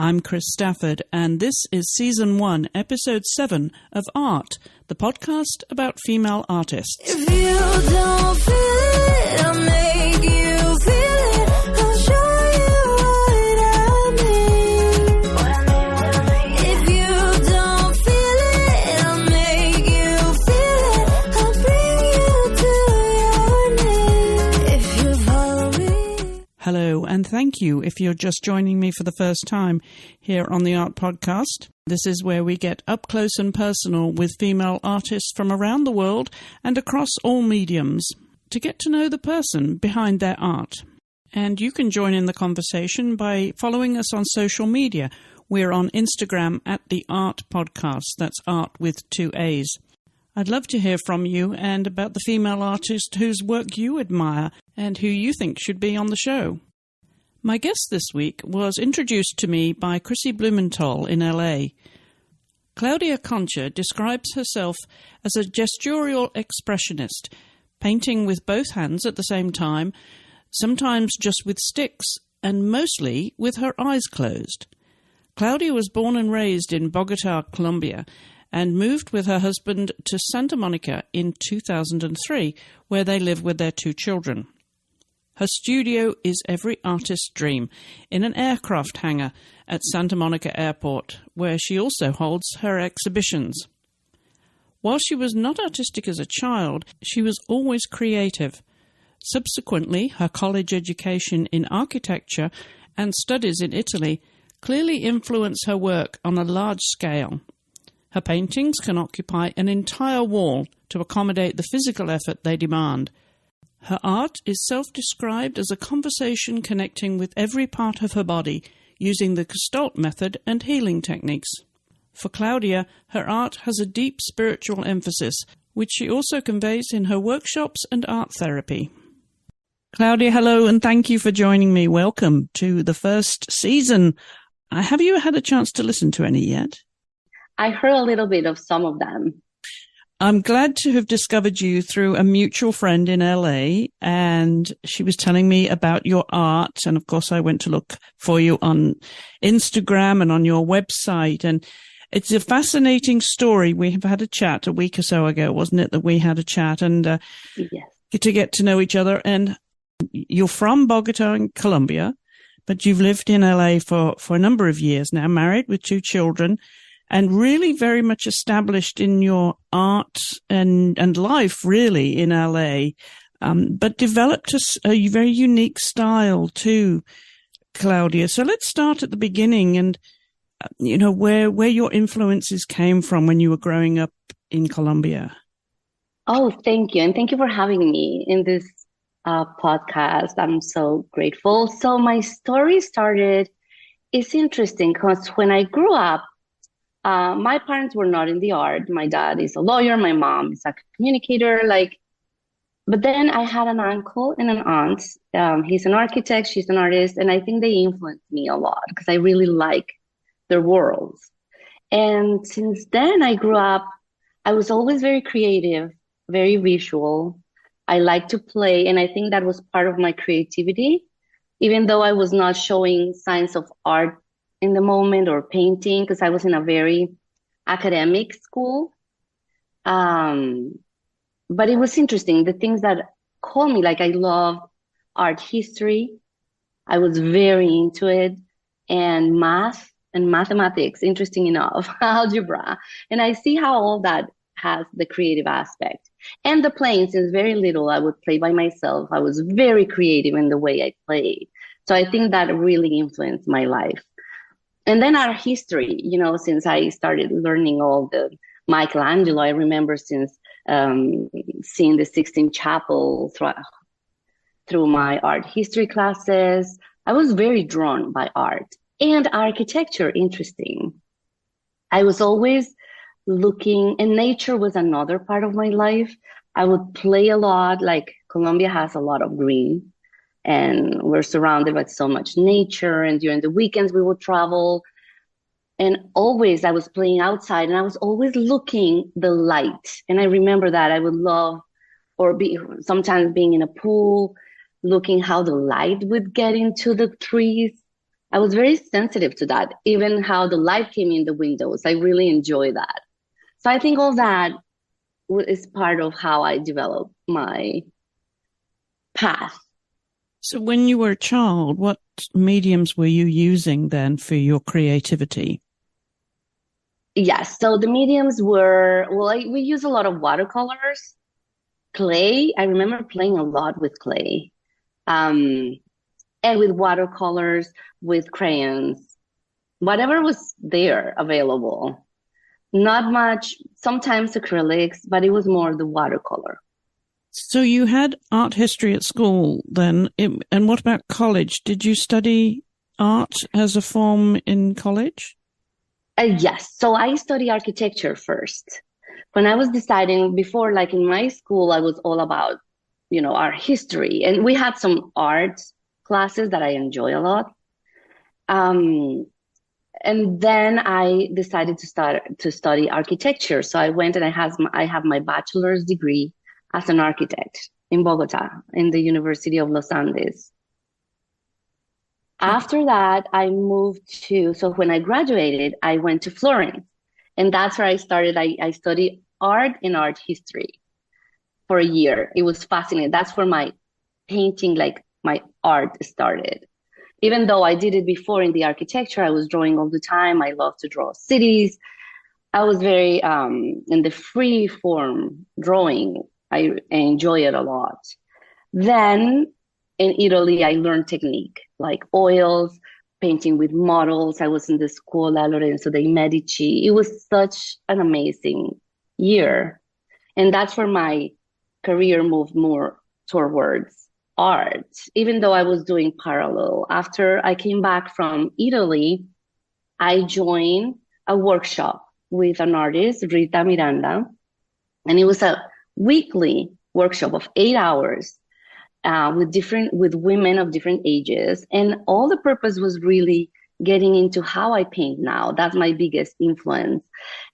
I'm Chris Stafford, and this is Season 1, Episode 7 of AART, the podcast about female artists. If you don't feel it, I'll make you feel it. I'll show you what I mean. If you don't feel it, I'll make you feel it. I'll bring you to your knees. If you follow me. Hello, and thank you if you're just joining me for the first time here on the AART podcast. This is where we get up close and personal with female artists from around the world and across all mediums to get to know the person behind their art. And you can join in the conversation by following us on social media. We're on Instagram at the AART Podcast. That's art with 2 A's. I'd love to hear from you and about the female artist whose work you admire and who you think should be on the show. My guest this week was introduced to me by Chrissy Blumenthal in LA. Claudia Concha describes herself as a gestural expressionist, painting with both hands at the same time, sometimes just with sticks, and mostly with her eyes closed. Claudia was born and raised in Bogota, Colombia, and moved with her husband to Santa Monica in 2003, where they live with their 2 children. Her studio is every artist's dream, in an aircraft hangar at Santa Monica Airport, where she also holds her exhibitions. While she was not artistic as a child, she was always creative. Subsequently, her college education in architecture and studies in Italy clearly influenced her work on a large scale. Her paintings can occupy an entire wall to accommodate the physical effort they demand. Her art is self-described as a conversation connecting with every part of her body using the Gestalt method and healing techniques. For Claudia, her art has a deep spiritual emphasis, which she also conveys in her workshops and art therapy. Claudia, hello, and thank you for joining me. Welcome to the first season. Have you had a chance to listen to any yet? I heard a little bit of some of them. I'm glad to have discovered you through a mutual friend in LA, and she was telling me about your art. And of course, I went to look for you on Instagram and on your website. And it's a fascinating story. We have had a chat a week or so ago, wasn't it, that we had a chat and Yes. to get to know each other. And you're from Bogota in Colombia, but you've lived in LA for a number of years now, married with 2 children. And really very much established in your art and life, really, in LA, but developed a very unique style too, Claudia. So let's start at the beginning and, where your influences came from when you were growing up in Colombia. Oh, thank you. And thank you for having me in this podcast. I'm so grateful. So my story started, it's interesting because when I grew up, my parents were not in the art. My dad is a lawyer. My mom is a communicator. But then I had an uncle and an aunt. He's an architect. She's an artist. And I think they influenced me a lot because I really like their worlds. And since then I grew up, I was always very creative, very visual. I like to play. And I think that was part of my creativity, even though I was not showing signs of art in the moment or painting because I was in a very academic school. But it was interesting. The things that called me, I loved art history. I was very into it, and math and mathematics, interesting enough, algebra. And I see how all that has the creative aspect. And the playing, since very little, I would play by myself. I was very creative in the way I played. So I think that really influenced my life. And then art history, since I started learning all the Michelangelo, I remember since seeing the Sistine Chapel through my art history classes, I was very drawn by art and architecture. Interesting. I was always looking, and nature was another part of my life. I would play a lot, Colombia has a lot of green. And we're surrounded by so much nature. And during the weekends, we would travel. And always I was playing outside and I was always looking the light. And I remember that I would love, sometimes being in a pool, looking how the light would get into the trees. I was very sensitive to that, even how the light came in the windows. I really enjoy that. So I think all that is part of how I developed my path. So when you were a child, what mediums were you using then for your creativity? Yes, so the mediums were, we use a lot of watercolors, clay. I remember playing a lot with clay, and with watercolors, with crayons, whatever was there available. Not much, sometimes acrylics, but it was more the watercolor. So you had art history at school then, and what about college? Did you study art as a form in college? Yes, so I studied architecture first. When I was deciding before, like in my school, I was all about, art history, and we had some art classes that I enjoy a lot. And then I decided to study architecture. So I went and I have my bachelor's degree as an architect in Bogota, in the University of Los Andes. After that, I moved so when I graduated, I went to Florence. And that's where I started. I studied art and art history for a year. It was fascinating. That's where my painting, like my art started. Even though I did it before in the architecture, I was drawing all the time. I love to draw cities. I was very in the free form drawing. I enjoy it a lot. Then in Italy, I learned technique like oils, painting with models. I was in the Scuola Lorenzo dei Medici. It was such an amazing year. And that's where my career moved more towards art, even though I was doing parallel. After I came back from Italy, I joined a workshop with an artist, Rita Miranda, and it was a weekly workshop of 8 hours with women of different ages. And all the purpose was really getting into how I paint now. That's my biggest influence.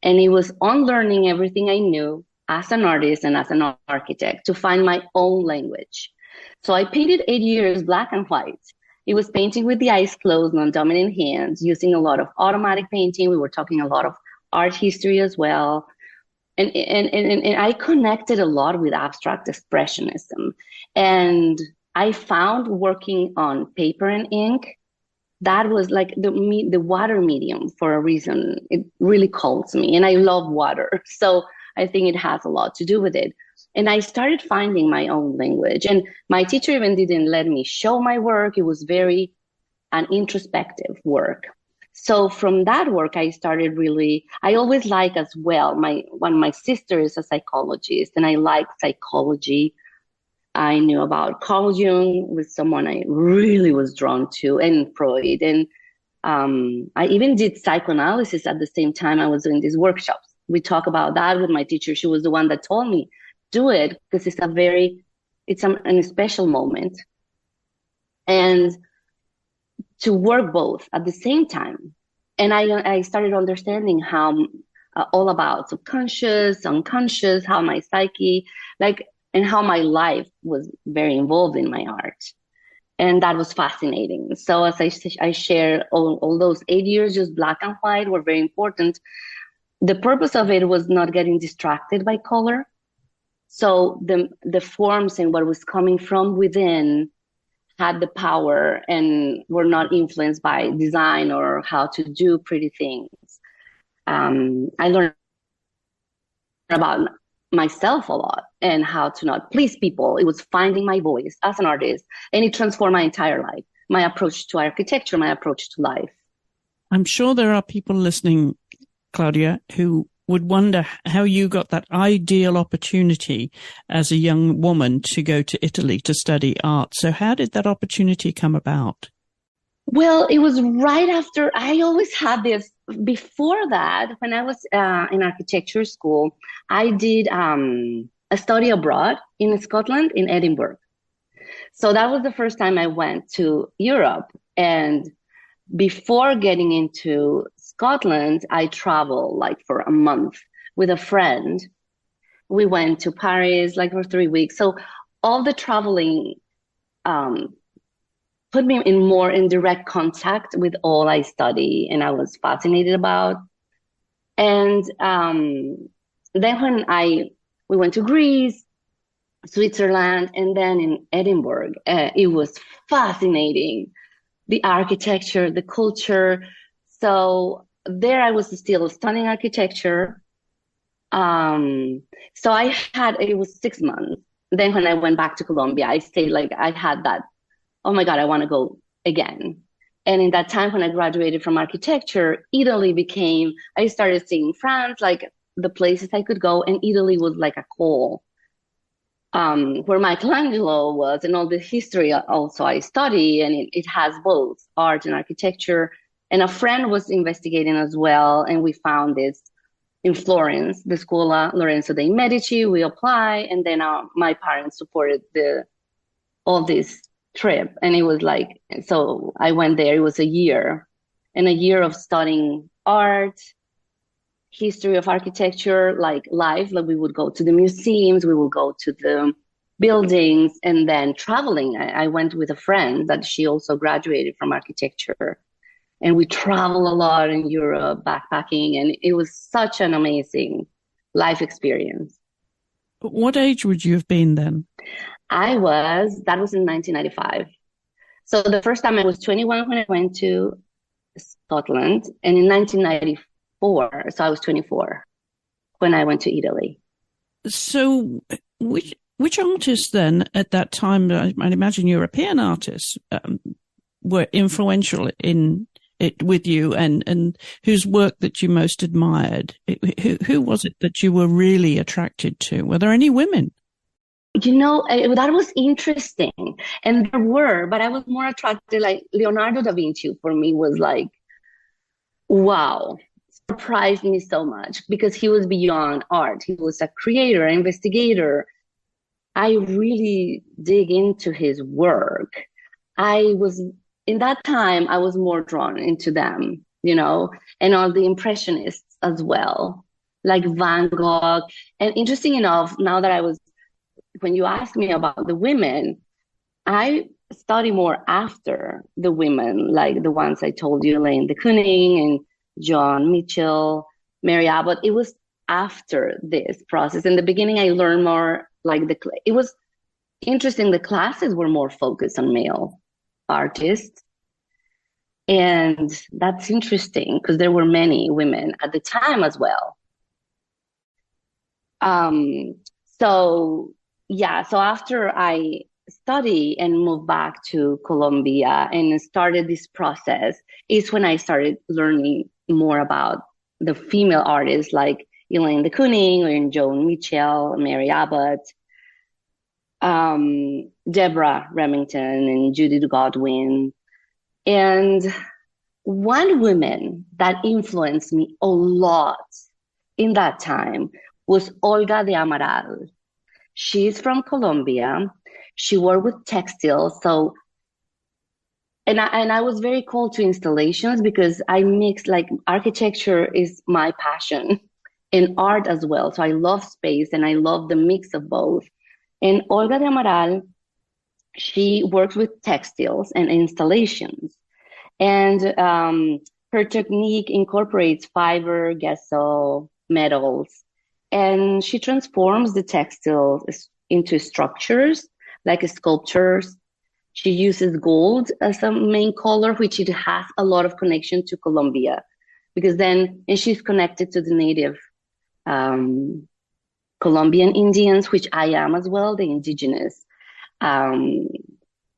And it was unlearning everything I knew as an artist and as an architect to find my own language. So I painted 8 years black and white. It was painting with the eyes closed, non-dominant hands, using a lot of automatic painting. We were talking a lot of art history as well. And I connected a lot with abstract expressionism. And I found working on paper and ink, that was like the water medium for a reason. It really calls me, and I love water. So I think it has a lot to do with it. And I started finding my own language. And my teacher even didn't let me show my work. It was very an introspective work. So from that work, I started I always like as well, one of my sisters is a psychologist, and I like psychology. I knew about Carl Jung, was someone I really was drawn to, and Freud. And I even did psychoanalysis at the same time I was doing these workshops. We talk about that with my teacher. She was the one that told me, do it, because it's a special moment. And to work both at the same time. And I started understanding how all about subconscious, unconscious, how my psyche, and how my life was very involved in my art. And that was fascinating. So as I share, all those 8 years, just black and white, were very important. The purpose of it was not getting distracted by color. So the forms and what was coming from within had the power and were not influenced by design or how to do pretty things. I learned about myself a lot and how to not please people. It was finding my voice as an artist, and it transformed my entire life, my approach to architecture, my approach to life. I'm sure there are people listening, Claudia, who would wonder how you got that ideal opportunity as a young woman to go to Italy to study art. So how did that opportunity come about? Well, it was right after. I always had this. Before that, when I was in architecture school, I did a study abroad in Scotland, in Edinburgh. So that was the first time I went to Europe. And before getting into Scotland, I traveled for a month with a friend. We went to Paris for 3 weeks. So all the traveling put me in more in direct contact with all I study and I was fascinated about. And then when we went to Greece, Switzerland, and then in Edinburgh, it was fascinating. The architecture, the culture. So there I was still studying architecture. So it was 6 months. Then when I went back to Colombia, I stayed I had that, oh my God, I want to go again. And in that time when I graduated from architecture, I started seeing France, the places I could go, and Italy was like a call. Where Michelangelo was, and all the history also I study, and it has both art and architecture. And a friend was investigating as well, and we found this in Florence, the Scuola Lorenzo dei Medici. We apply, and then my parents supported all this trip, and it was so I went there. It was a year of studying art, history of architecture, live. We would go to the museums, we would go to the buildings, and then traveling. I went with a friend that she also graduated from architecture, and we travel a lot in Europe, backpacking, and it was such an amazing life experience. What age would you have been then? That was in 1995. So the first time I was 21 when I went to Scotland, and in 1994, so I was 24 when I went to Italy. So which artists then at that time, I'd imagine European artists, were influential in it with you, and whose work that you most admired? Who was it that you were really attracted to? Were there any women? That was interesting. And there were, but I was more attracted, Leonardo da Vinci for me was wow, surprised me so much because he was beyond art. He was a creator, investigator. I really dig into his work. In that time, I was more drawn into them, and all the impressionists as well, like Van Gogh. And interesting enough, now that when you asked me about the women, I study more after the women, like the ones I told you, Elaine de Kooning and John Mitchell, Mary Abbott. It was after this process. In the beginning, I learned more, it was interesting. The classes were more focused on male artists. And that's interesting because there were many women at the time as well. So after I studied and moved back to Colombia and started this process is when I started learning more about the female artists like Elaine de Kooning and Joan Mitchell, Mary Abbott, Deborah Remington and Judith Godwin. And one woman that influenced me a lot in that time was Olga de Amaral. She's from Colombia. She worked with textiles. And I was very called to installations because I mix, architecture is my passion and art as well. So I love space and I love the mix of both. And Olga de Amaral, she works with textiles and installations. And her technique incorporates fiber, gesso, metals, and she transforms the textiles into structures, like sculptures. She uses gold as a main color, which it has a lot of connection to Colombia, and she's connected to the native Colombian Indians, which I am as well, the indigenous. And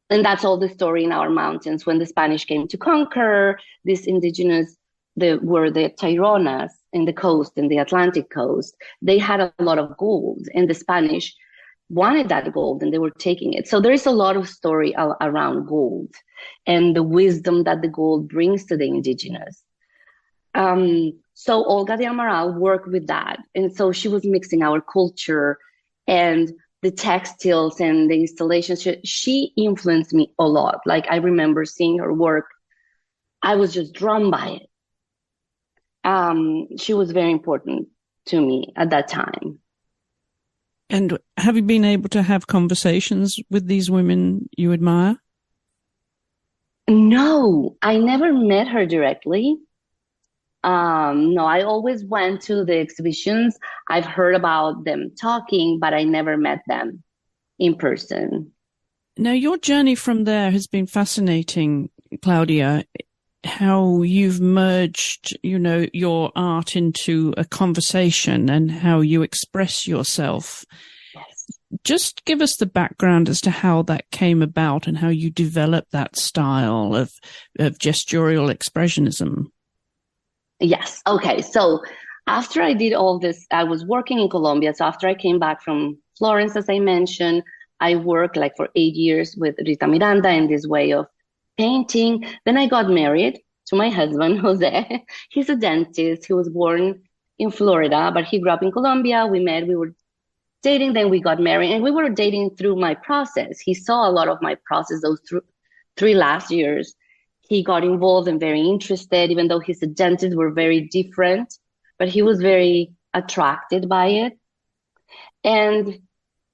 that's all the story in our mountains. When the Spanish came to conquer, these indigenous, were the Taironas in the coast, in the Atlantic coast. They had a lot of gold, and the Spanish wanted that gold, and they were taking it. So there is a lot of story around gold and the wisdom that the gold brings to the indigenous. So Olga de Amaral worked with that. And so she was mixing our culture and the textiles and the installations. She influenced me a lot. I remember seeing her work. I was just drawn by it. She was very important to me at that time. And have you been able to have conversations with these women you admire? No, I never met her directly. No, I always went to the exhibitions. I've heard about them talking, but I never met them in person. Now, your journey from there has been fascinating, Claudia. How you've merged, your art into a conversation and how you express yourself. Yes. Just give us the background as to how that came about and how you developed that style of gestural expressionism. Yes. Okay. So after I did all this, I was working in Colombia. So after I came back from Florence, as I mentioned, I worked like for 8 years with Rita Miranda in this way of painting. Then I got married to my husband, Jose. He's a dentist. He was born in Florida, but he grew up in Colombia. We met, we were dating, then we got married, and we were dating through my process. He saw a lot of my process those 3 last years. He got involved and very interested, even though he's a dentist, we're very different, but he was very attracted by it. And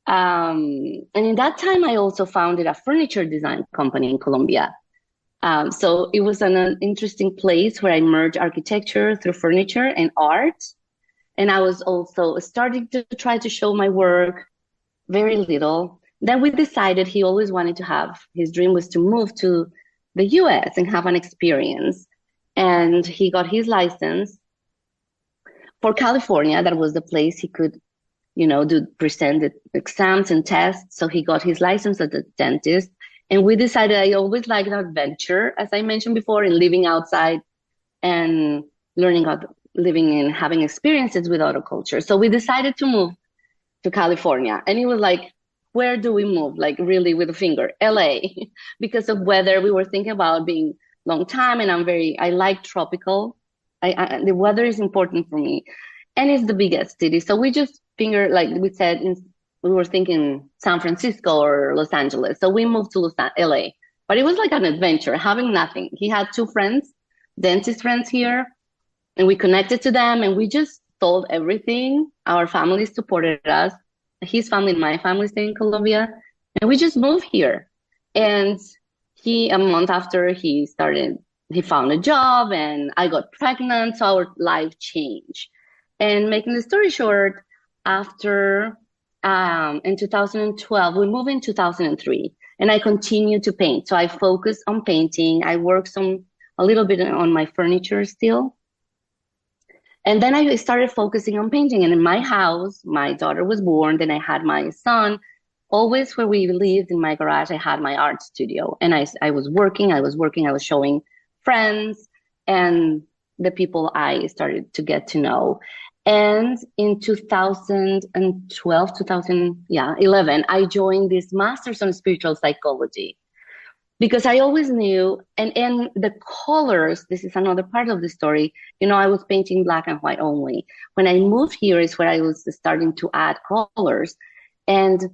in that time, I also founded a furniture design company in Colombia. So it was an interesting place where I merged architecture through furniture and art. And I was also starting to try to show my work, very little. Then we decided he always wanted to have, his dream was to move to the US and have an experience. And he got his license for California. That was the place he could, present the exams and tests. So he got his license as a dentist. And we decided, I always liked adventure, as I mentioned before, and living outside and learning about living and having experiences with other cultures. So we decided to move to California. And it was like, where do we move? Like really with a finger, LA, because of weather. We were thinking about being long time, and I like tropical. The weather is important for me, and it's the biggest city. So we just like we said, we were thinking San Francisco or Los Angeles. So we moved to LA, but it was like an adventure, having nothing. He had 2 friends, dentist friends here, and we connected to them, and we just sold everything. Our family supported us. His family and my family stay in Colombia, and we just moved here. And a month after he found a job, and I got pregnant, so our life changed. And making the story short, after in 2012, we moved in 2003, and I continued to paint. So I focused on painting. I worked a little bit on my furniture still. And then I started focusing on painting. And in my house, my daughter was born. Then I had my son. Always where we lived in my garage, I had my art studio. And I was working, I was showing friends and the people I started to get to know. And in 2011, I joined this master's on spiritual psychology. Because I always knew, and the colors, this is another part of the story, I was painting black and white only. When I moved here is where I was starting to add colors. And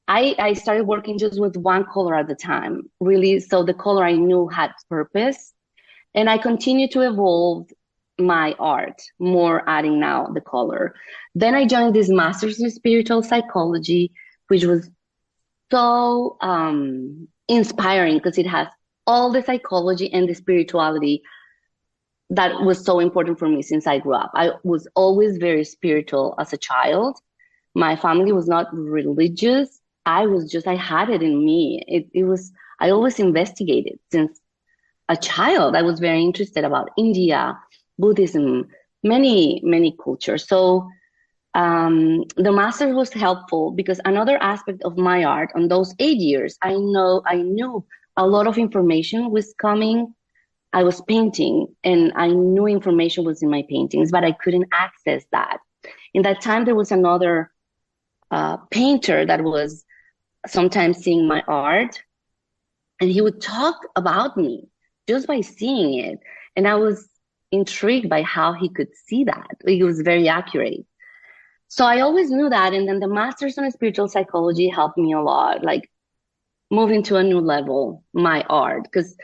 I started working just with one color at the time, really. So the color I knew had purpose. And I continued to evolve my art, more adding now the color. Then I joined this master's in spiritual psychology, which was so inspiring because it has all the psychology and the spirituality that was so important for me since I grew up. I was always very spiritual as a child. My family was not religious. I had it in me. I always investigated since a child. I was very interested about India, Buddhism, many, many cultures. So the master was helpful because another aspect of my art on those 8 years, I knew a lot of information was coming. I was painting and I knew information was in my paintings, but I couldn't access that. In that time, there was another painter that was sometimes seeing my art, and he would talk about me just by seeing it. And I was intrigued by how he could see that. He was very accurate. So I always knew that. And then the master's on spiritual psychology helped me a lot, like moving to a new level, my art, because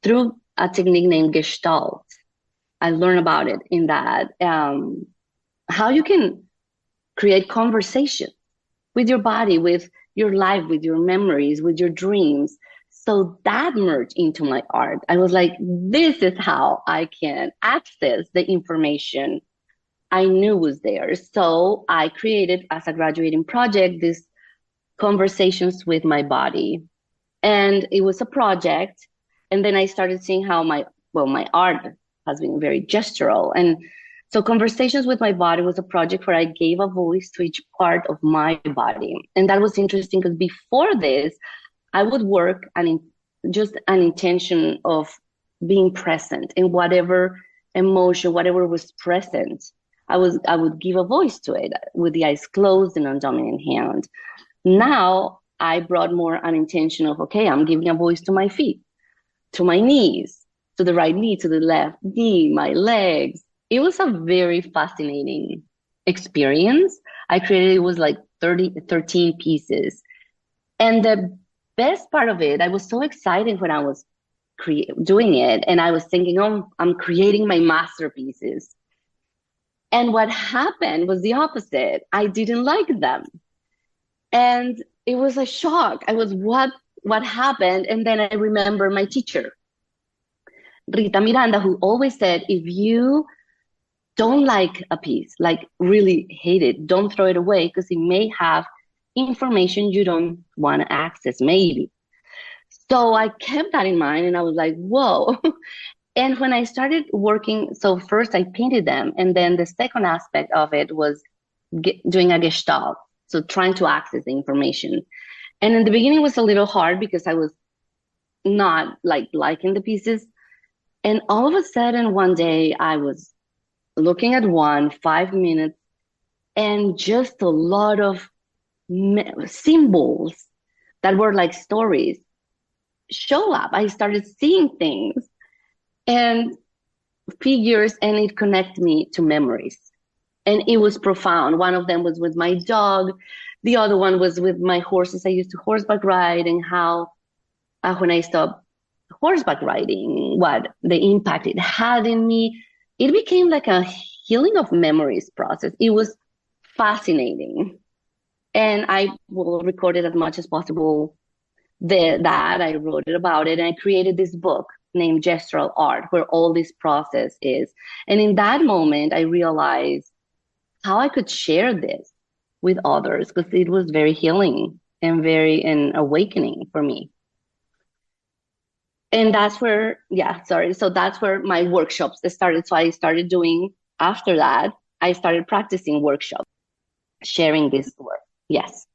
through a technique named Gestalt, I learned about it in that, how you can create conversation with your body, with your life, with your memories, with your dreams. So that merged into my art. I was like, this is how I can access the information I knew was there. So I created, as a graduating project, this conversations with my body. And it was a project. And then I started seeing how my art has been very gestural. And so conversations with my body was a project where I gave a voice to each part of my body. And that was interesting because before this, I would work just an intention of being present in whatever emotion, whatever was present. I would give a voice to it with the eyes closed and non-dominant hand. Now I brought more an intention of, okay, I'm giving a voice to my feet, to my knees, to the right knee, to the left knee, my legs. It was a very fascinating experience. I created, it was like 13 pieces. And the best part of it, I was so excited when I was doing it. And I was thinking, oh, I'm creating my masterpieces. And what happened was the opposite. I didn't like them. And it was a shock. I was, what happened? And then I remember my teacher, Rita Miranda, who always said, if you don't like a piece, like really hate it, don't throw it away because it may have information you don't want to access, maybe. So I kept that in mind and I was like, whoa. And when I started working, so first I painted them. And then the second aspect of it was doing a gestalt. So trying to access the information. And in the beginning it was a little hard because I was not liking the pieces. And all of a sudden one day I was looking at 5 minutes, and just a lot of symbols that were like stories show up. I started seeing things and figures, and it connected me to memories. And it was profound. One of them was with my dog. The other one was with my horses. I used to horseback ride, and how when I stopped horseback riding, what the impact it had in me. It became like a healing of memories process. It was fascinating. And I will record it as much as possible. That I wrote it about it, and I created this book named Gestural Art, where all this process is. And in that moment, I realized how I could share this with others, because it was very healing and very awakening for me. And that's where, so that's where my workshops started. So I started doing, after that, I started practicing workshops, sharing this work. Yes.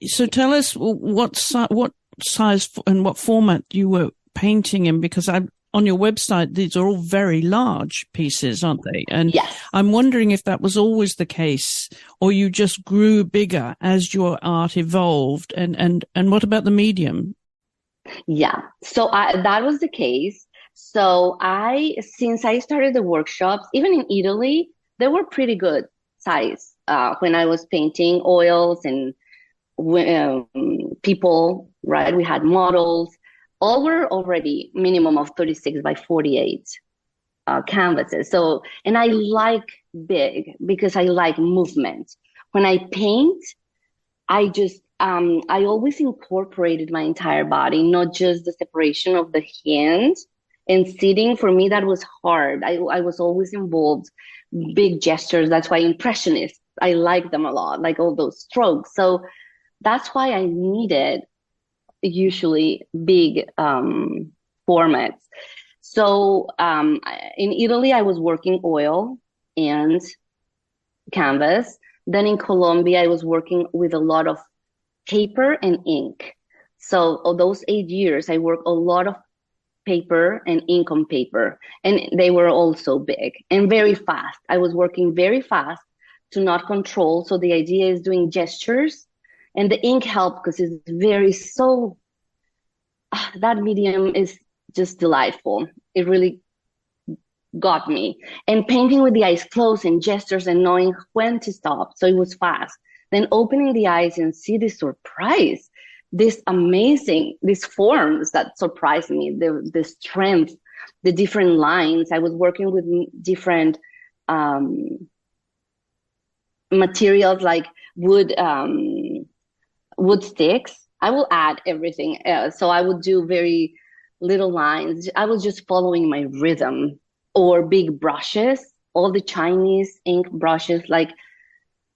So tell us what size and what format you were painting in, because on your website, these are all very large pieces, aren't they? And yes. I'm wondering if that was always the case, or you just grew bigger as your art evolved. And what about the medium? Yeah, so that was the case. So since I started the workshops, even in Italy, they were pretty good size when I was painting oils and people, right? We had models. All were already minimum of 36 by 48 canvases. So, and I like big because I like movement. When I paint, I always incorporated my entire body, not just the separation of the hand and sitting. For me, that was hard. I was always involved, big gestures. That's why impressionists, I like them a lot, like all those strokes. So that's why I needed usually big formats. So in Italy, I was working oil and canvas. Then in Colombia, I was working with a lot of paper and ink. So those 8 years, I worked a lot of paper and ink on paper, and they were also big and very fast. I was working very fast to not control. So the idea is doing gestures, and the ink helped because it's that medium is just delightful. It really got me. And painting with the eyes closed and gestures and knowing when to stop. So it was fast. Then opening the eyes and see this surprise, these forms that surprised me, the strength, the different lines. I was working with different materials like wood sticks I will add everything. So I would do very little lines. I was just following my rhythm, or big brushes, all the Chinese ink brushes, like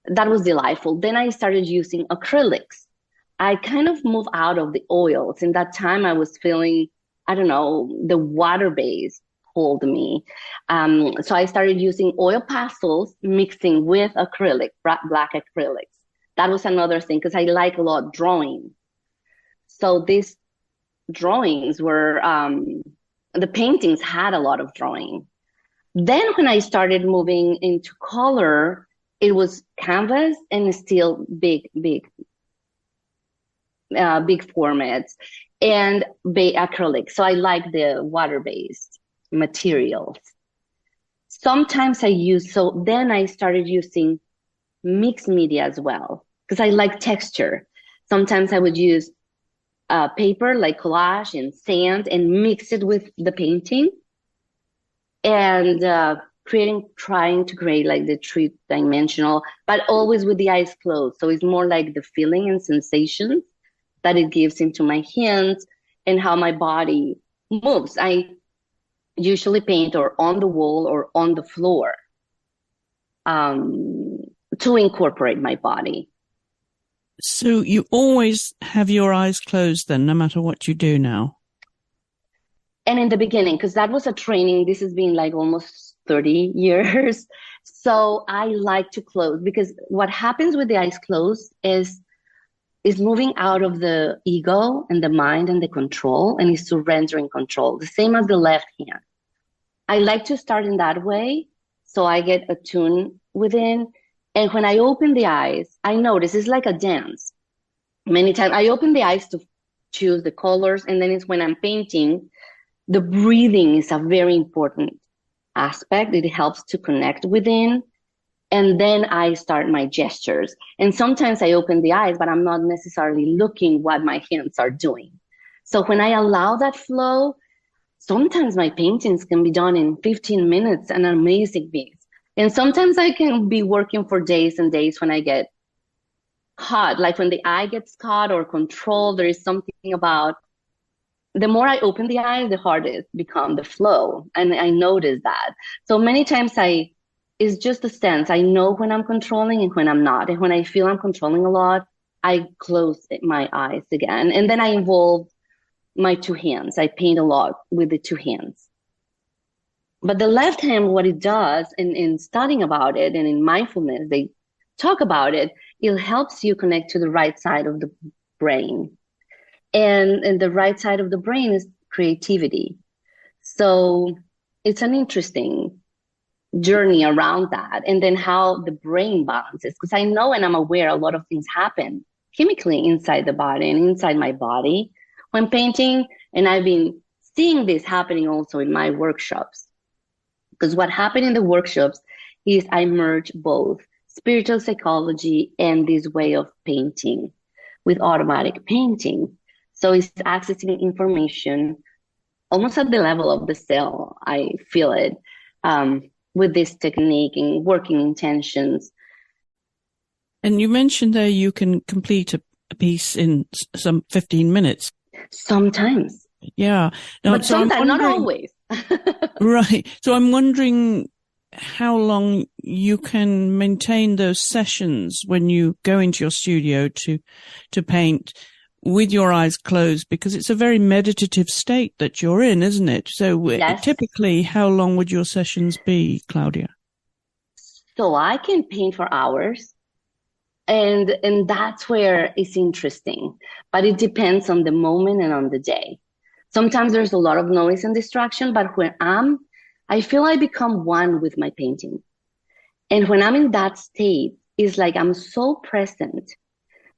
that was delightful. Then I started using acrylics. I kind of moved out of the oils. In that time, I was feeling, I don't know, the water base pulled me. So I started using oil pastels mixing with acrylic, black acrylics. That was another thing, because I like a lot drawing. So these drawings were, the paintings had a lot of drawing. Then when I started moving into color, it was canvas and still big formats and acrylic. So I like the water-based materials. Sometimes then I started using mixed media as well, because I like texture. Sometimes I would use paper like collage and sand and mix it with the painting, and trying to create like the three-dimensional, but always with the eyes closed. So it's more like the feeling and sensations that it gives into my hands and how my body moves. I usually paint or on the wall or on the floor to incorporate my body. So you always have your eyes closed then, no matter what you do now? And in the beginning, because that was a training, this has been like almost 30 years. So I like to close, because what happens with the eyes closed is moving out of the ego and the mind and the control, and is surrendering control, the same as the left hand. I like to start in that way, so I get attuned within. And when I open the eyes, I notice it's like a dance. Many times I open the eyes to choose the colors, and then it's when I'm painting, the breathing is a very important aspect. It helps to connect within. And then I start my gestures. And sometimes I open the eyes, but I'm not necessarily looking what my hands are doing. So when I allow that flow, sometimes my paintings can be done in 15 minutes, an amazing piece. And sometimes I can be working for days and days when I get caught. Like when the eye gets caught or controlled, there is something about, the more I open the eyes, the harder it becomes the flow. And I notice that. So many times it's just a sense. I know when I'm controlling and when I'm not. And when I feel I'm controlling a lot, I close my eyes again. And then I involve my two hands. I paint a lot with the two hands. But the left hand, what it does, in studying about it and in mindfulness, they talk about it, it helps you connect to the right side of the brain. And the right side of the brain is creativity. So it's an interesting journey around that. And then how the brain balances. Because I know and I'm aware a lot of things happen chemically inside the body and inside my body when painting. And I've been seeing this happening also in my workshops. Because what happened in the workshops is I merge both spiritual psychology and this way of painting with automatic painting. So it's accessing information almost at the level of the cell. I feel it with this technique and working intentions. And you mentioned there you can complete a piece in some 15 minutes. Sometimes. Yeah. Now, but sometimes, not always. Right. So I'm wondering how long you can maintain those sessions when you go into your studio to paint with your eyes closed, because it's a very meditative state that you're in, isn't it? So yes. Typically, how long would your sessions be, Claudia? So I can paint for hours, and that's where it's interesting. But it depends on the moment and on the day. Sometimes there's a lot of noise and distraction, but when I feel I become one with my painting. And when I'm in that state, it's like I'm so present.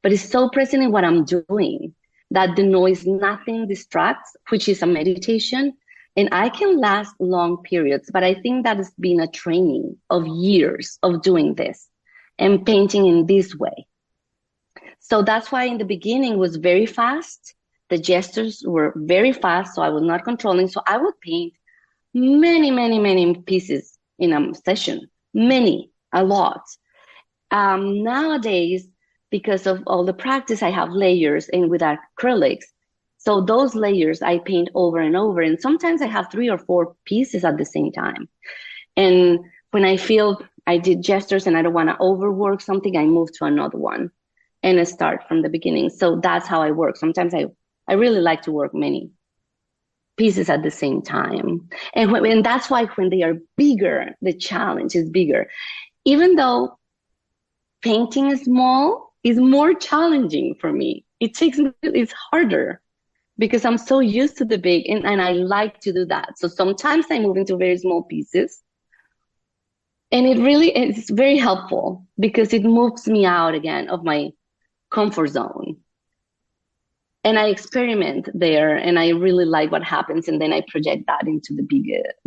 But it's so present in what I'm doing that the noise, nothing distracts, which is a meditation. And I can last long periods, but I think that has been a training of years of doing this and painting in this way. So that's why in the beginning it was very fast. The gestures were very fast, so I was not controlling. So I would paint many pieces in a session, a lot. Nowadays, because of all the practice, I have layers and with acrylics. So those layers I paint over and over. And sometimes I have 3 or 4 pieces at the same time. And when I feel I did gestures and I don't want to overwork something, I move to another one and I start from the beginning. So that's how I work. Sometimes I really like to work many pieces at the same time. And that's why when they are bigger, the challenge is bigger. Even though painting is small, is more challenging for me. It's harder because I'm so used to the big and I like to do that. So sometimes I move into very small pieces. And it's very helpful because it moves me out again of my comfort zone. And I experiment there and I really like what happens. And then I project that into the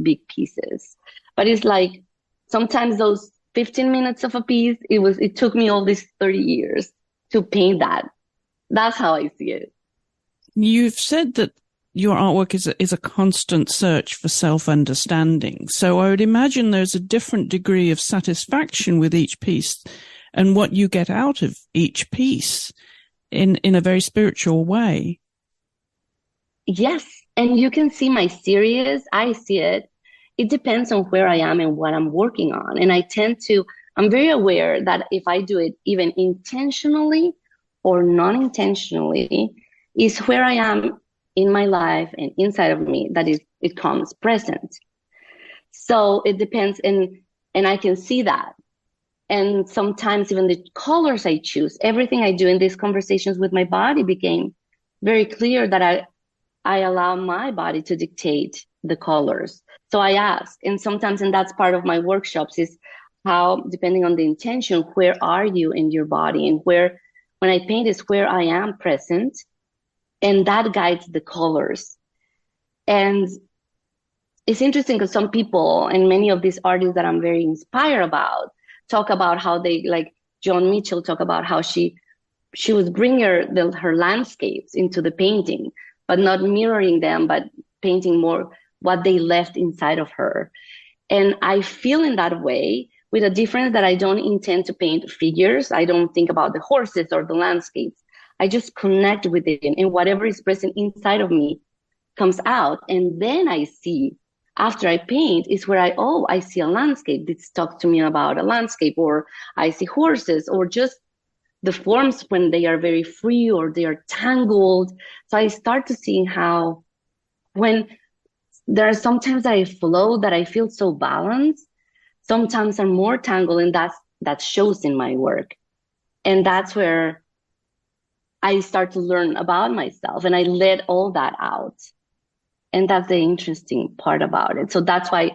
big pieces. But it's like sometimes those 15 minutes of a piece, it took me all these 30 years to paint that. That's how I see it. You've said that your artwork is a constant search for self-understanding. So I would imagine there's a different degree of satisfaction with each piece and what you get out of each piece in a very spiritual way. Yes. And you can see my series. I see it. It depends on where I am and what I'm working on. And I'm very aware that if I do it even intentionally or non-intentionally, is where I am in my life and inside of me that it comes present. So it depends, and I can see that. And sometimes even the colors I choose, everything I do in these conversations with my body became very clear that I allow my body to dictate the colors. So I ask, and sometimes, and that's part of my workshops, is how, depending on the intention, where are you in your body? And when I paint is where I am present. And that guides the colors. And it's interesting because some people and many of these artists that I'm very inspired about talk about how they, like John Mitchell, talk about how she would bring her landscapes into the painting, but not mirroring them, but painting more what they left inside of her. And I feel in that way, with a difference that I don't intend to paint figures. I don't think about the horses or the landscapes. I just connect with it, and whatever is present inside of me comes out. And then I see, after I paint, is where I see a landscape. This talks to me about a landscape, or I see horses, or just the forms when they are very free or they are tangled. So I start to see how when there are sometimes that I flow, that I feel so balanced, sometimes I'm more tangled, and that shows in my work. And that's where I start to learn about myself, and I let all that out. And that's the interesting part about it. So that's why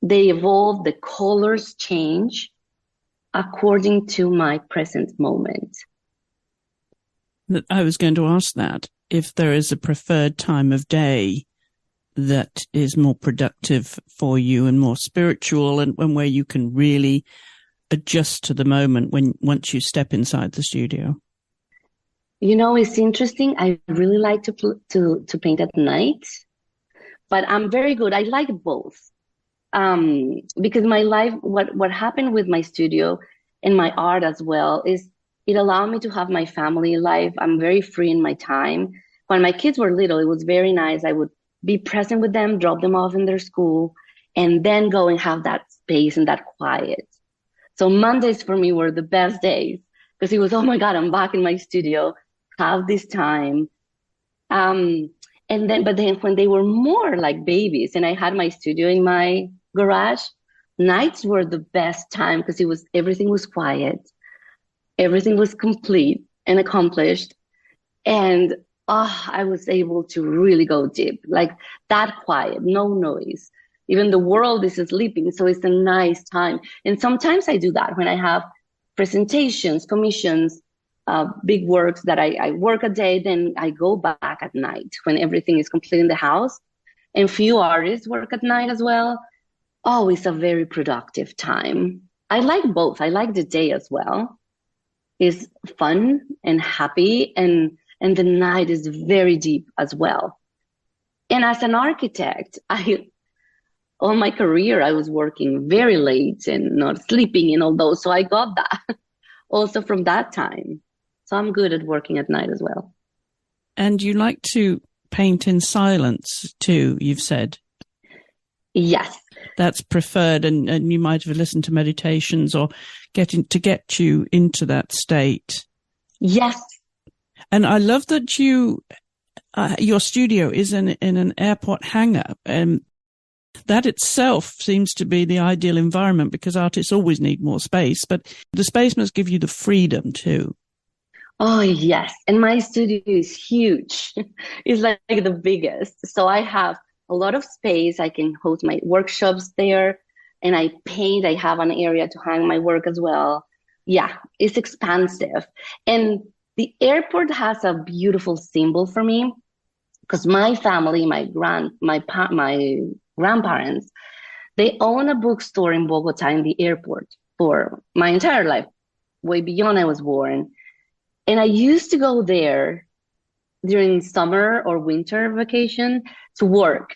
they evolve, the colors change according to my present moment. I was going to ask that, if there is a preferred time of day that is more productive for you and more spiritual, and where you can really adjust to the moment once you step inside the studio. You know, it's interesting. I really like to paint at night, but I'm very good. I like both. Because my life, what happened with my studio and my art as well is it allowed me to have my family life. I'm very free in my time. When my kids were little, it was very nice. I would be present with them, drop them off in their school, and then go and have that space and that quiet. So Mondays for me were the best days because it was, oh my God, I'm back in my studio, have this time. But then when they were more like babies and I had my studio in my garage, nights were the best time because everything was quiet. Everything was complete and accomplished. And I was able to really go deep, like that quiet, no noise. Even the world is sleeping, so it's a nice time. And sometimes I do that when I have presentations, commissions, big works that I work a day, then I go back at night when everything is complete in the house. And few artists work at night as well. Oh, it's a very productive time. I like both. I like the day as well. It's fun and happy, and the night is very deep as well. And as an architect, all my career, I was working very late and not sleeping and all those. So I got that. also from that time. So I'm good at working at night as well. And you like to paint in silence too, you've said. Yes. That's preferred, and you might have listened to meditations or get you into that state. Yes. And I love that your studio is in an airport hangar, and that itself seems to be the ideal environment because artists always need more space, but the space must give you the freedom too. Oh, yes. And my studio is huge. It's like the biggest. So I have a lot of space. I can host my workshops there, and I paint. I have an area to hang my work as well. Yeah, it's expansive. And the airport has a beautiful symbol for me because my family, my grandparents, they own a bookstore in Bogota in the airport for my entire life, way beyond I was born. And I used to go there during summer or winter vacation to work.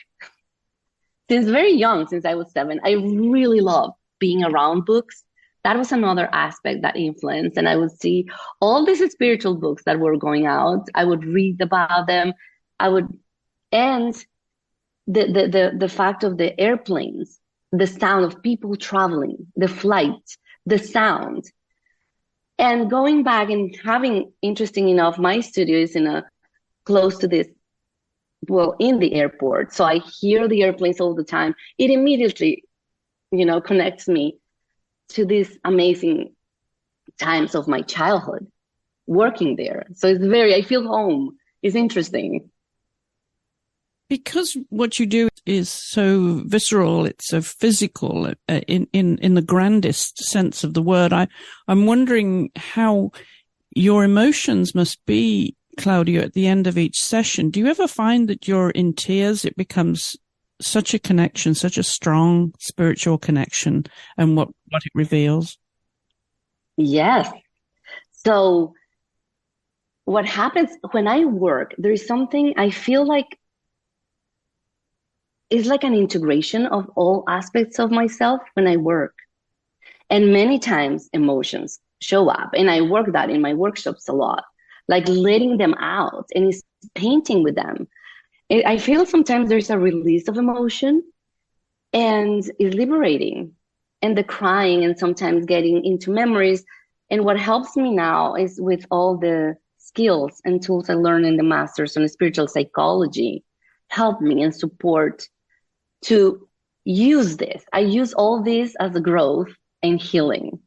Since very young, since I was 7, I really loved being around books. That was another aspect that influenced. And I would see all these spiritual books that were going out. I would read about them. And the fact of the airplanes, the sound of people traveling, the flight, the sound. And going back and having, interesting enough, my studio is close to this, well, in the airport. So I hear the airplanes all the time. It immediately, connects me to these amazing times of my childhood working there. So I feel home. It's interesting. Because what you do is so visceral, it's so physical in the grandest sense of the word. I'm wondering how your emotions must be, Claudia, at the end of each session. Do you ever find that you're in tears? It becomes such a connection, such a strong spiritual connection, and what it reveals. Yes. So what happens when I work, there is something I feel like it's like an integration of all aspects of myself when I work. And many times emotions show up, and I work that in my workshops a lot, like letting them out, and it's painting with them. I feel sometimes there's a release of emotion, and it's liberating, and the crying, and sometimes getting into memories. And what helps me now is with all the skills and tools I learned in the Masters on Spiritual Psychology, help me and support to use this. I use all this as a growth and healing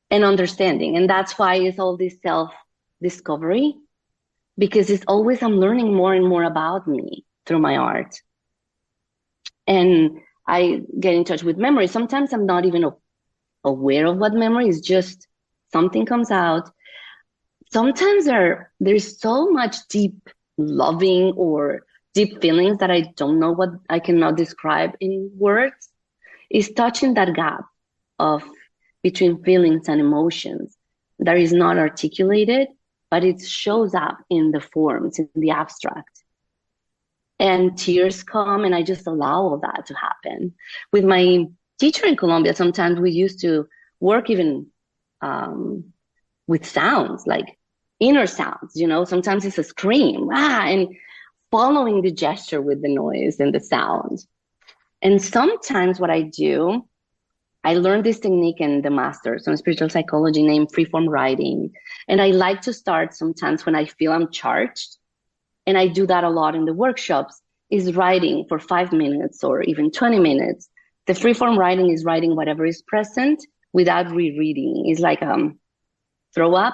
and understanding. And that's why it's all this self-discovery, because it's always I'm learning more and more about me through my art. And I get in touch with memory. Sometimes I'm not even aware of what memory is, just something comes out. Sometimes there's so much deep loving or deep feelings that I don't know what I cannot describe in words. Is touching that gap of between feelings and emotions that is not articulated, but it shows up in the forms, in the abstract. And tears come, and I just allow all that to happen. With my teacher in Colombia, sometimes we used to work even with sounds, like inner sounds, sometimes it's a scream, and following the gesture with the noise and the sound. And sometimes what I do, I learned this technique in the Masters on Spiritual Psychology named freeform writing. And I like to start sometimes when I feel I'm charged. And I do that a lot in the workshops, is writing for 5 minutes or even 20 minutes. The freeform writing is writing whatever is present without rereading. It's like throw up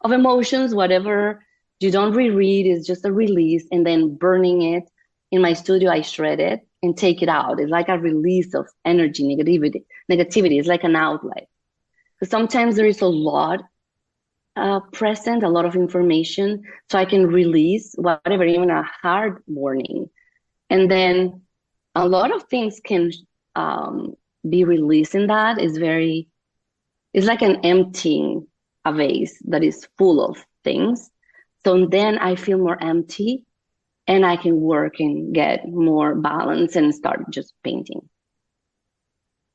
of emotions, whatever you don't reread is just a release, and then burning it. In my studio, I shred it and take it out. It's like a release of energy, negativity. It's like an outlet. Because sometimes there is a lot present, a lot of information, so I can release whatever, even a hard morning. And then a lot of things can be released in that. It's like an emptying a vase that is full of things. So then I feel more empty, and I can work and get more balance and start just painting.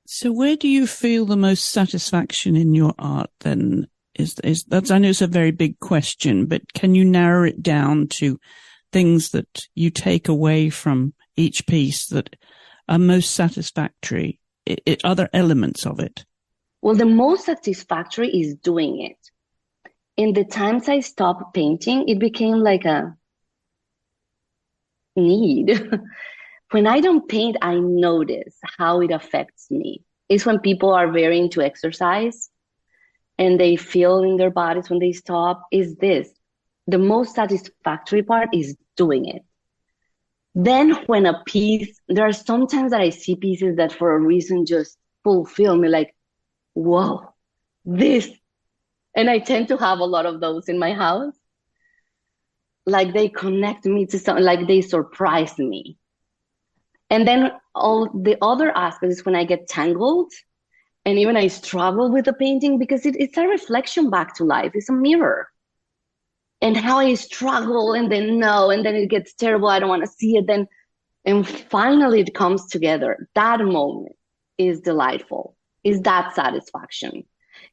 So where do you feel the most satisfaction in your art then? Is that's, I know it's a very big question, but can you narrow it down to things that you take away from each piece that are most satisfactory? Other elements of it? Well, the most satisfactory is doing it. In the times I stopped painting, it became like a need. When I don't paint, I notice how it affects me. It's when people are very into exercise and they feel in their bodies when they stop. Is this the most satisfactory part is doing it. Then when a piece, there are sometimes that I see pieces that for a reason just fulfill me, like, whoa, this. And I tend to have a lot of those in my house. Like they connect me to something, like they surprise me. And then all the other aspects is when I get tangled and even I struggle with the painting because it's a reflection back to life. It's a mirror. And how I struggle and then no, and then it gets terrible. I don't want to see it then. And finally it comes together. That moment is delightful. Is that satisfaction?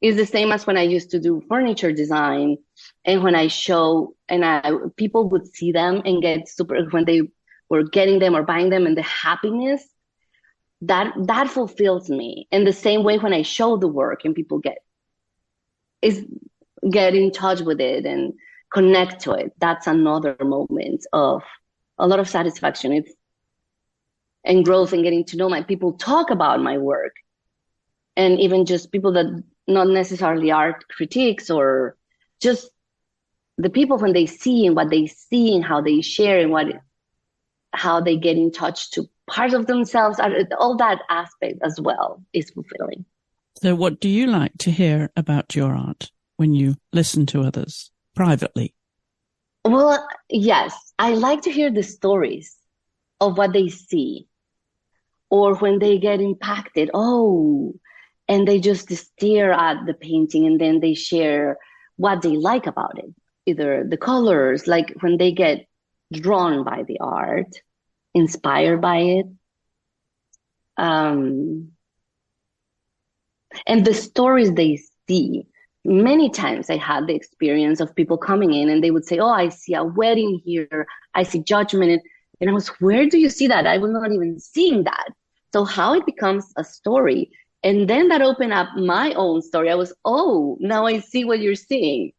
It's the same as when I used to do furniture design and when I show and people would see them and get super, when they were getting them or buying them and the happiness, that fulfills me. And the same way when I show the work and people get in touch with it and connect to it, that's another moment of a lot of satisfaction. And growth and getting to know my people, talk about my work. And even just people that not necessarily art critiques or just the people when they see and what they see and how they share and how they get in touch to parts of themselves, all that aspect as well is fulfilling. So what do you like to hear about your art when you listen to others privately? Well, yes, I like to hear the stories of what they see or when they get impacted. Oh, and they just stare at the painting and then they share what they like about it. Either the colors, like when they get drawn by the art, inspired by it. And the stories they see. Many times I had the experience of people coming in and they would say, oh, I see a wedding here. I see judgment. And I was, where do you see that? I was not even seeing that. So how it becomes a story. And then that opened up my own story. I was, oh, now I see what you're seeing.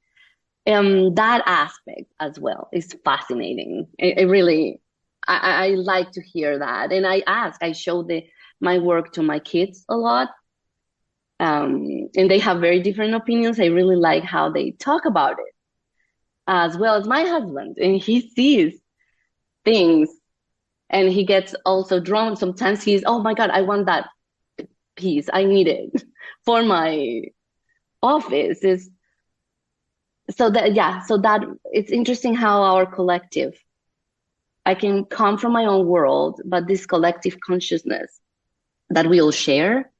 That aspect as well is fascinating. It really, I like to hear that. And I show my work to my kids a lot. And they have very different opinions. I really like how they talk about it, as well as my husband. And he sees things and he gets also drawn. Sometimes he's, oh my God, I want that piece. I need it for my office. So that it's interesting how our collective, I can come from my own world, but this collective consciousness that we all share,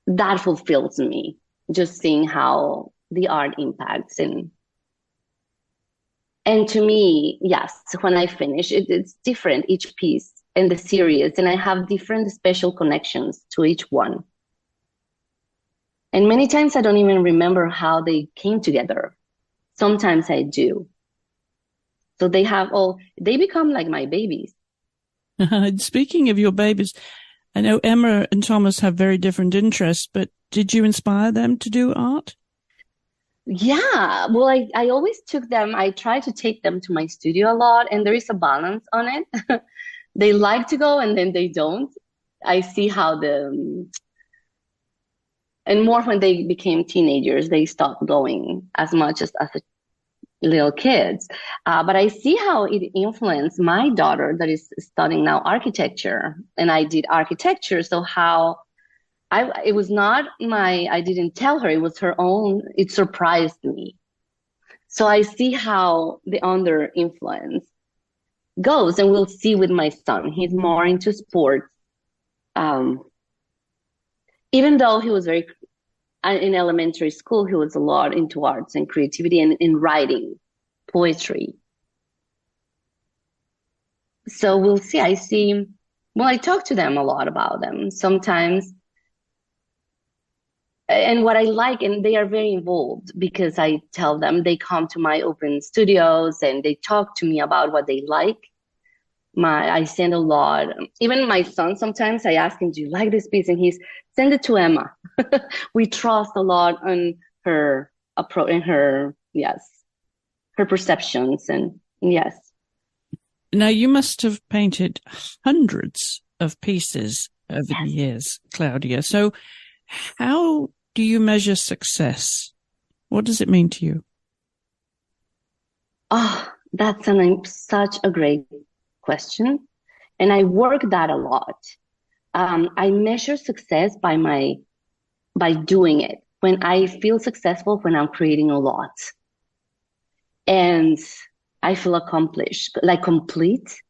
that fulfills me, just seeing how the art impacts. And to me, yes, when I finish, it's different, each piece and the series, and I have different special connections to each one. And many times I don't even remember how they came together. Sometimes I do. So they become like my babies. Speaking of your babies, I know Emma and Thomas have very different interests, but did you inspire them to do art? Yeah, well, I always I try to take them to my studio a lot, and there is a balance on it. They like to go and then they don't. I see how and more when they became teenagers, they stopped going as much as little kids. But I see how it influenced my daughter that is studying now architecture, and I did architecture. So how it was not I didn't tell her, it was her own, it surprised me. So I see how the under influence goes, and we'll see with my son. He's more into sports. Even though he was in elementary school, he was a lot into arts and creativity and in writing, poetry. So we'll see. I talk to them a lot about them. Sometimes And what I like, and they are very involved because I tell them, they come to my open studios and they talk to me about what they like. I send a lot. Even my son, sometimes I ask him, do you like this piece? And he's, send it to Emma. We trust a lot on her approach and her perceptions. And yes. Now, you must have painted hundreds of pieces over the years, Claudia. So how do you measure success? What does it mean to you? Oh, that's such a great question. And I work that a lot. I measure success by doing it. When I feel successful, when I'm creating a lot. And I feel accomplished, like complete.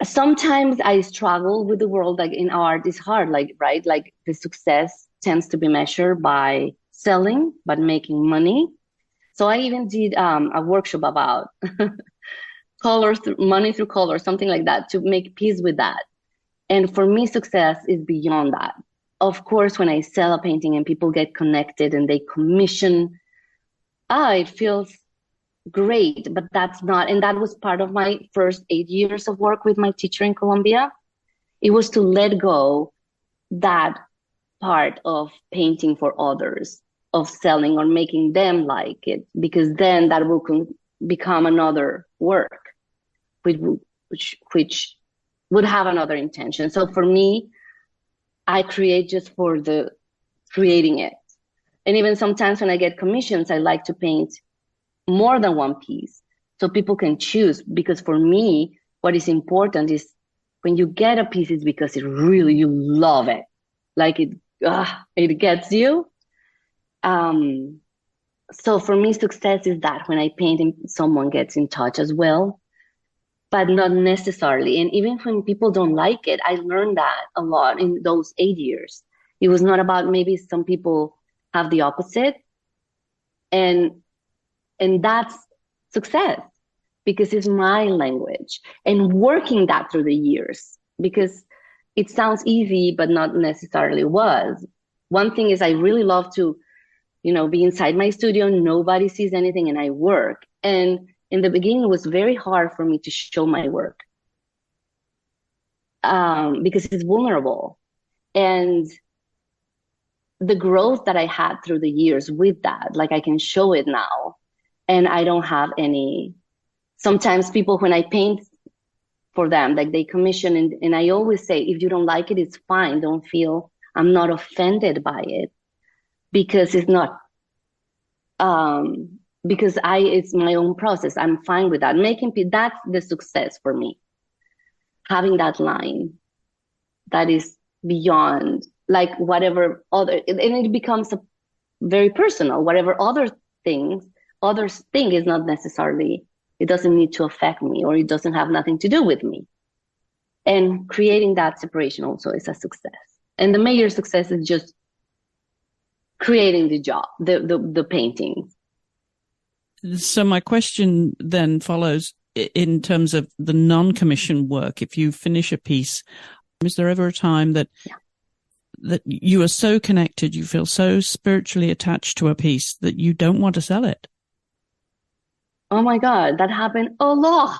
Sometimes I struggle with the world, like in art, it's hard, like, right? Like the success tends to be measured by selling, but making money. So I even did a workshop about money through color, something like that, to make peace with that. And for me, success is beyond that. Of course, when I sell a painting and people get connected and they commission, it feels great, but that's not, and that was part of my first 8 years of work with my teacher in Colombia. It was to let go that part of painting for others, of selling or making them like it, because then that will become another work, which would have another intention. So for me, I create just for the creating it. And even sometimes when I get commissions, I like to paint more than one piece so people can choose, because for me, what is important is when you get a piece, it's because you love it. Like it gets you. So for me, success is that when I paint and someone gets in touch as well, but not necessarily. And even when people don't like it, I learned that a lot in those 8 years. It was not about, maybe some people have the opposite. And that's success, because it's my language, and working that through the years, because it sounds easy, but not necessarily was. One thing is I really love to, be inside my studio. Nobody sees anything and I work. And in the beginning, it was very hard for me to show my work because it's vulnerable. And the growth that I had through the years with that, like I can show it now. And I don't have sometimes people, when I paint for them, like they commission, and I always say, if you don't like it, it's fine. Don't feel, I'm not offended by it, because it's not, because it's my own process. I'm fine with that. That's the success for me. Having that line that is beyond, like whatever other, and it becomes very personal, whatever other thing is not necessarily, it doesn't need to affect me, or it doesn't have nothing to do with me. And creating that separation also is a success. And the major success is just creating the job, the painting. So my question then follows in terms of the non-commissioned work. If you finish a piece, is there ever a time that you are so connected, you feel so spiritually attached to a piece that you don't want to sell it? Oh my God, that happened a lot.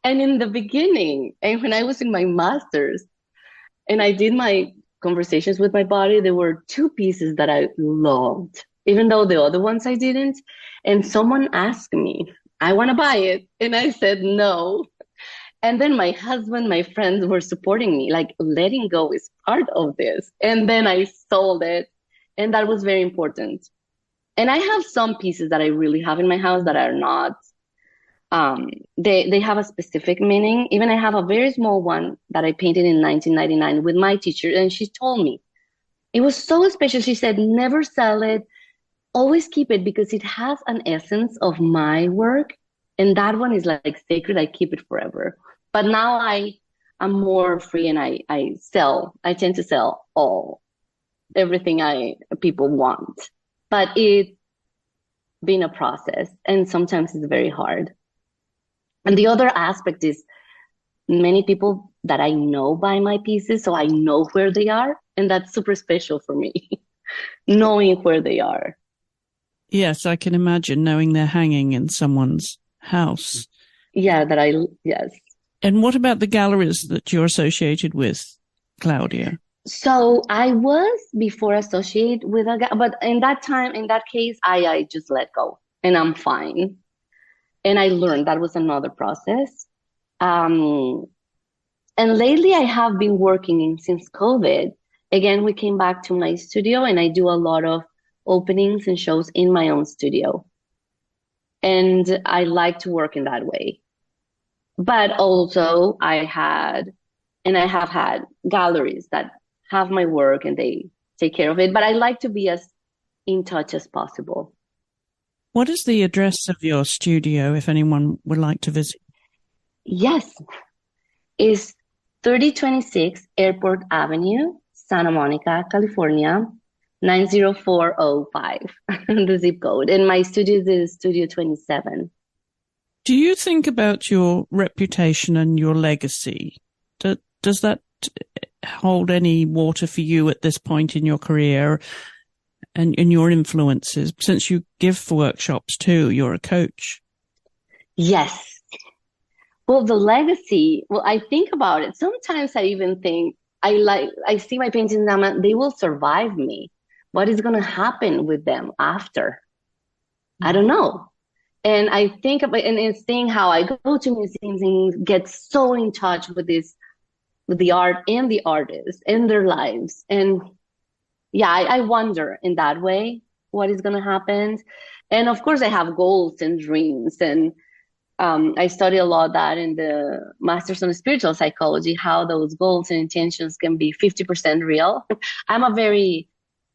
And in the beginning, and when I was in my master's and I did my conversations with my body, there were 2 pieces that I loved, even though the other ones I didn't. And someone asked me, I want to buy it. And I said no. And then my husband, my friends were supporting me, like letting go is part of this. And then I sold it. And that was very important. And I have some pieces that I really have in my house that are not, they have a specific meaning. Even I have a very small one that I painted in 1999 with my teacher. And she told me, it was so special. She said, never sell it. Always keep it, because it has an essence of my work. And that one is like sacred. I keep it forever. But now I'm more free, and I tend to sell everything people want. But it's been a process, and sometimes it's very hard. And the other aspect is many people that I know buy my pieces, so I know where they are. And that's super special for me, knowing where they are. Yes, I can imagine knowing they're hanging in someone's house. Yeah, yes. And what about the galleries that you're associated with, Claudia? So I was before associated with but in that case, I just let go and I'm fine. And I learned that was another process. And lately I have been working since COVID. Again, we came back to my studio and I do a lot of openings and shows in my own studio. And I like to work in that way. But also I have had galleries that have my work and they take care of it. But I like to be as in touch as possible. What is the address of your studio if anyone would like to visit? Yes, it's 3026 Airport Avenue, Santa Monica, California, 90405, the zip code. And my studio is Studio 27. Do you think about your reputation and your legacy? Does that hold any water for you at this point in your career and in your influences? Since you give workshops too, you're a coach. Yes. Well, the legacy, I think about it. Sometimes I even think I see my paintings and they will survive me. What is going to happen with them after? I don't know. And I think about, and it's seeing how I go to museums and get so in touch with the art and the artists and their lives. And yeah, I wonder in that way what is going to happen. And of course I have goals and dreams, and I study a lot that in the Masters on Spiritual Psychology, how those goals and intentions can be 50% real. I'm a very,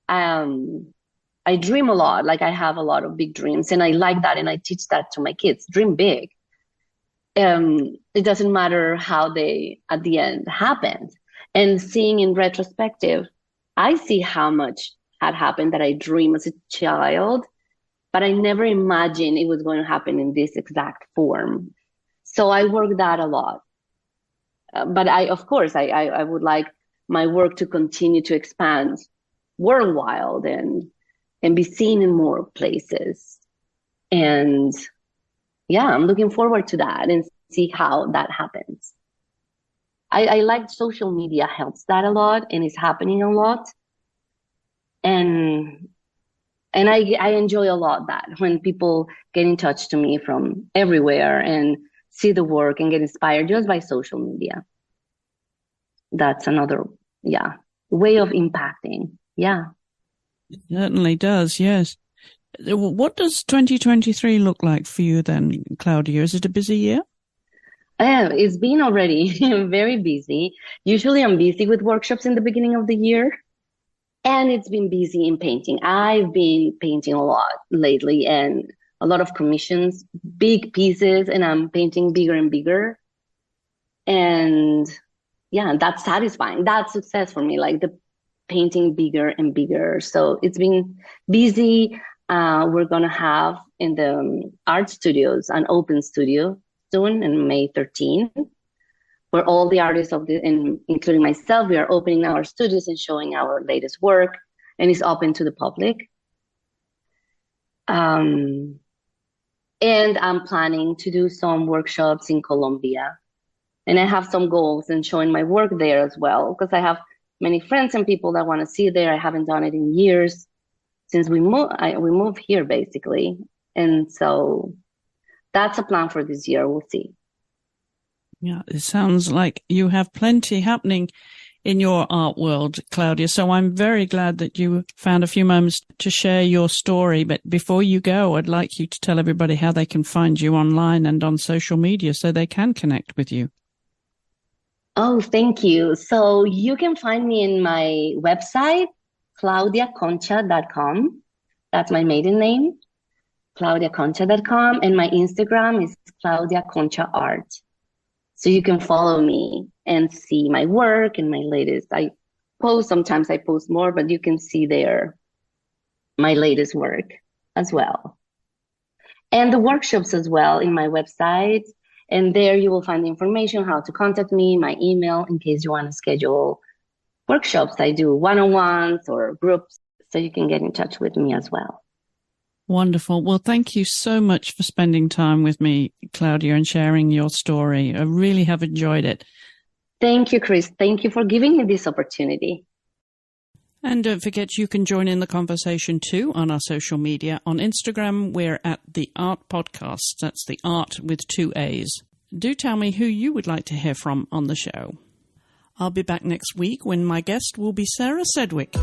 I dream a lot. Like I have a lot of big dreams and I like that. And I teach that to my kids, dream big. It doesn't matter how they at the end happened. And seeing in retrospective, I see how much had happened that I dreamed as a child, but I never imagined it was going to happen in this exact form. So I work that a lot. But of course, I would like my work to continue to expand worldwide and be seen in more places. And yeah, I'm looking forward to that and see how that happens. I like social media helps that a lot and it's happening a lot. And I enjoy a lot that when people get in touch to me from everywhere and see the work and get inspired just by social media. That's another, way of impacting. Yeah. It certainly does, yes. What does 2023 look like for you then, Claudia? Is it a busy year? It's been already very busy. Usually I'm busy with workshops in the beginning of the year. And it's been busy in painting. I've been painting a lot lately and a lot of commissions, big pieces, and I'm painting bigger and bigger. And yeah, that's satisfying. That's success for me, like the painting bigger and bigger. So it's been busy. We're going to have in the art studios an open studio soon on May 13th, where all the artists including myself, we are opening our studios and showing our latest work, and it's open to the public. And I'm planning to do some workshops in Colombia, and I have some goals in showing my work there as well, because I have many friends and people that want to see there. I haven't done it in years since we moved here basically, and so that's a plan for this year. We'll see. Yeah, it sounds like you have plenty happening in your art world, Claudia. So I'm very glad that you found a few moments to share your story. But before you go, I'd like you to tell everybody how they can find you online and on social media so they can connect with you. Oh, thank you. So you can find me in my website, claudiaconcha.com. That's my maiden name, claudiaconcha.com. And my Instagram is Claudia Concha Art. So you can follow me and see my work and my latest. Sometimes I post more, but you can see there my latest work as well. And the workshops as well in my website. And there you will find the information, how to contact me, my email, in case you want to schedule workshops. I do one-on-ones or groups, so you can get in touch with me as well. Wonderful. Well, thank you so much for spending time with me, Claudia, and sharing your story. I really have enjoyed it. Thank you, Chris. Thank you for giving me this opportunity. And don't forget, you can join in the conversation too on our social media. On Instagram, we're at the AART Podcast. That's the art with 2 A's. Do tell me who you would like to hear from on the show. I'll be back next week when my guest will be Sarah Sedgwick.